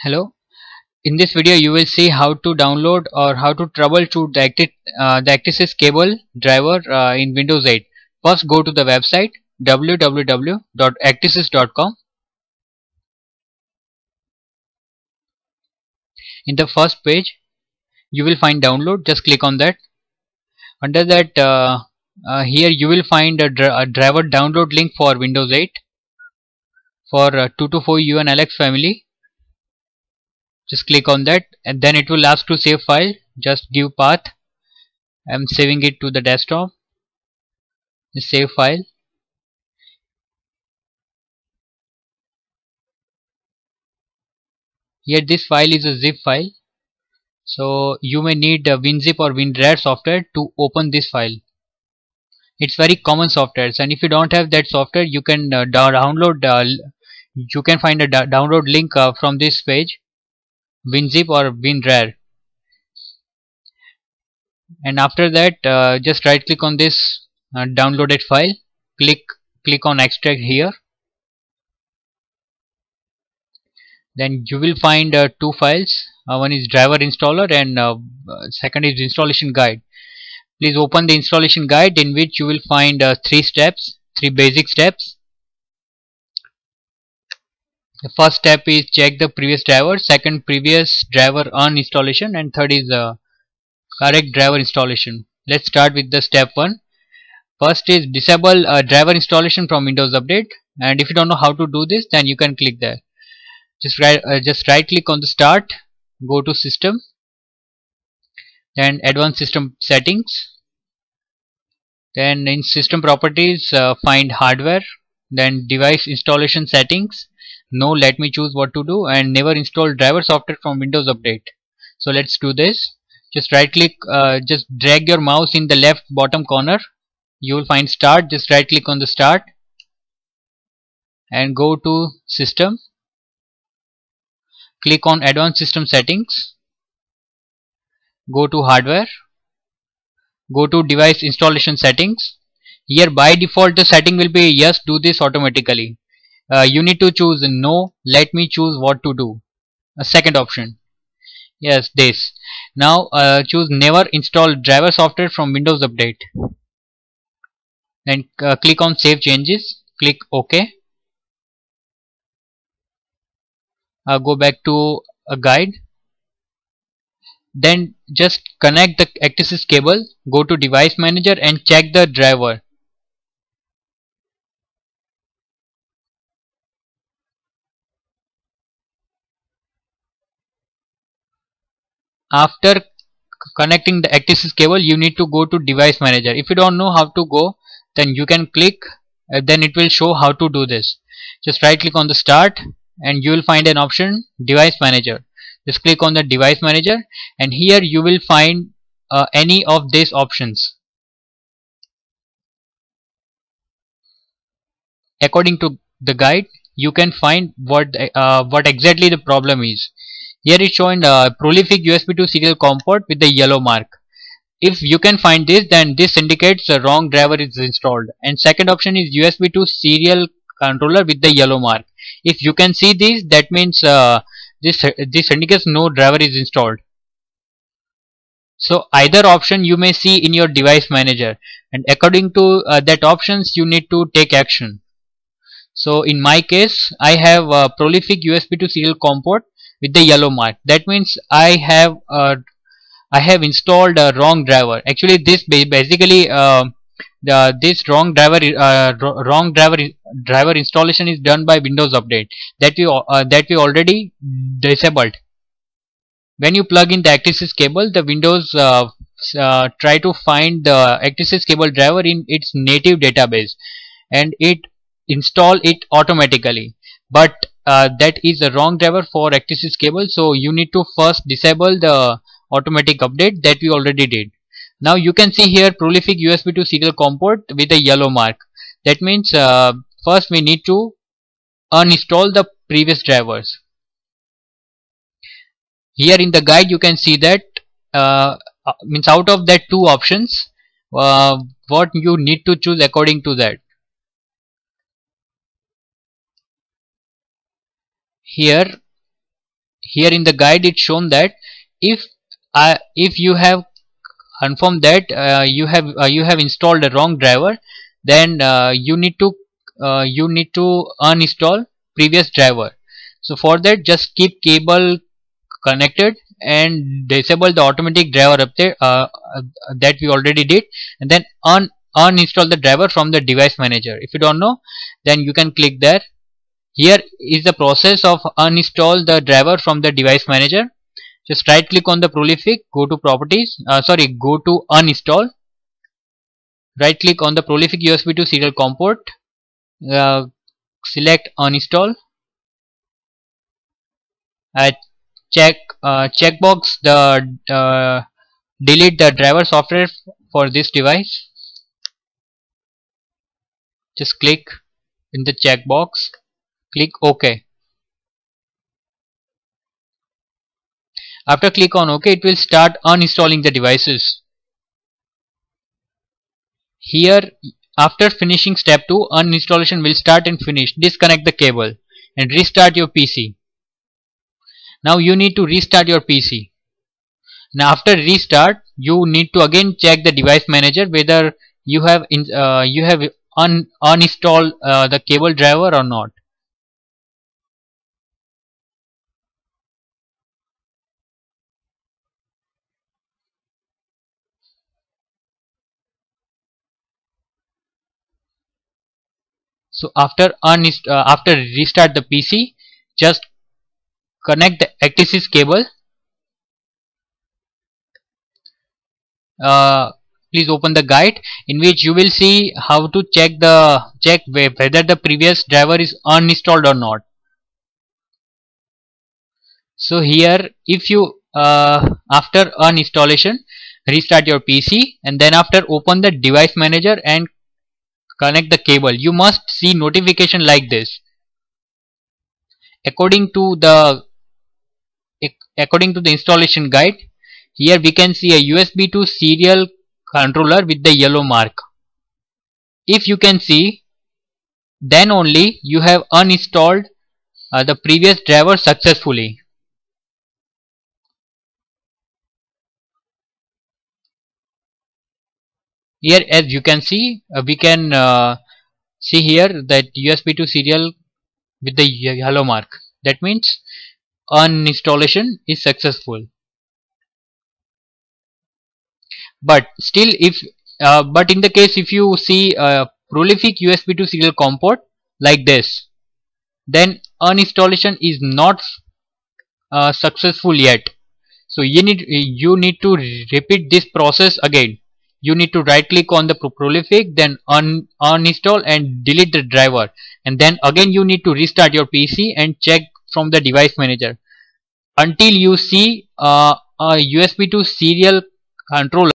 Hello. In this video, you will see how to download or how to troubleshoot the Actisys cable driver in Windows 8. First, go to the website www.actisys.com. In the first page, you will find download. Just click on that. Under that, here you will find a driver download link for Windows 8 for 224 UNLX family. Just click on that, and then it will ask to save file. Just give path. I'm saving it to the desktop. Save file. Here this file is a zip file, so you may need WinZip or WinRAR software to open this file. It's very common software, and if you don't have that software, you can download. You can find a download link from this page, WinZip or WinRAR. And after that, just right click on this downloaded file. Click on extract here. Then you will find two files. One is driver installer and second is installation guide. Please open the installation guide, in which you will find three basic steps. The first step is check the previous driver, second previous driver uninstallation, and third is correct driver installation. Let's start with the step 1. First is disable driver installation from Windows Update, and if you don't know how to do this, then you can click there. Just right click on the start, go to system, then advanced system settings, then in system properties find hardware, then device installation settings. No, let me choose what to do, and never install driver software from Windows Update. So let's do this. Just right click, just drag your mouse in the left bottom corner. You will find start. Just right click on the start and go to system. Click on advanced system settings, go to hardware, go to device installation settings. Here by default the setting will be yes, do this automatically. You need to choose no, let me choose what to do. A second option, yes, this. Now choose never install driver software from Windows Update. Then click on save changes, click OK. Go back to a guide. Then just connect the Actisys cable, go to device manager and check the driver. After connecting the Actisys cable, you need to go to device manager. If you don't know how to go, then you can click, then it will show how to do this. Just right click on the start and you will find an option device manager. Just click on the device manager, and here you will find any of these options. According to the guide, you can find what exactly the problem is. Here it's showing prolific USB to serial COM port with the yellow mark. If you can find this, then this indicates a wrong driver is installed. And second option is USB to serial controller with the yellow mark. If you can see this, that means this indicates no driver is installed. So either option you may see in your device manager, and according to that options you need to take action. So in my case, I have prolific USB to serial COM port with the yellow mark. That means I have installed a wrong driver. Actually, this basically this wrong driver installation is done by Windows Update that we already disabled. When you plug in the Actisys cable, the Windows try to find the Actisys cable driver in its native database, and it install it automatically. But that is a wrong driver for Actisys cable, so you need to first disable the automatic update that we already did. Now you can see here prolific USB to serial COM port with a yellow mark. That means first we need to uninstall the previous drivers. Here in the guide you can see that means out of that two options, what you need to choose according to that. Here here in the guide it's shown that if you have confirmed that you have installed a wrong driver, then you need to uninstall previous driver. So for that, just keep cable connected and disable the automatic driver update that we already did, and then uninstall the driver from the device manager. If you don't know, then you can click there. Here is the process of uninstall the driver from the device manager. Just right click on the Prolific, go to properties, go to uninstall, right click on the Prolific USB to serial COM port, select uninstall, checkbox the delete the driver software for this device. Just click in the checkbox, click OK. After click on OK, it will start uninstalling the devices. Here, after finishing step 2, uninstallation will start and finish. Disconnect the cable and restart your PC. Now you need to restart your PC. Now after restart, you need to again check the device manager whether you have uninstalled the cable driver or not. So after restart the PC, just connect the ActiSys cable. Please open the guide in which you will see how to check whether the previous driver is uninstalled or not. So here, if you after uninstallation, restart your PC, and then after open the device manager and connect the cable, you must see notification like this. According to the installation guide, here we can see a USB to serial controller with the yellow mark. If you can see, then only you have uninstalled the previous driver successfully. Here, as you can see, we can see here that USB to serial with the yellow mark. That means uninstallation is successful. But still, but in the case if you see a Prolific USB to serial COM port like this, then uninstallation is not successful yet. So you need to repeat this process again. You need to right click on the Prolific, then uninstall and delete the driver, and then again you need to restart your PC and check from the device manager until you see a USB to serial controller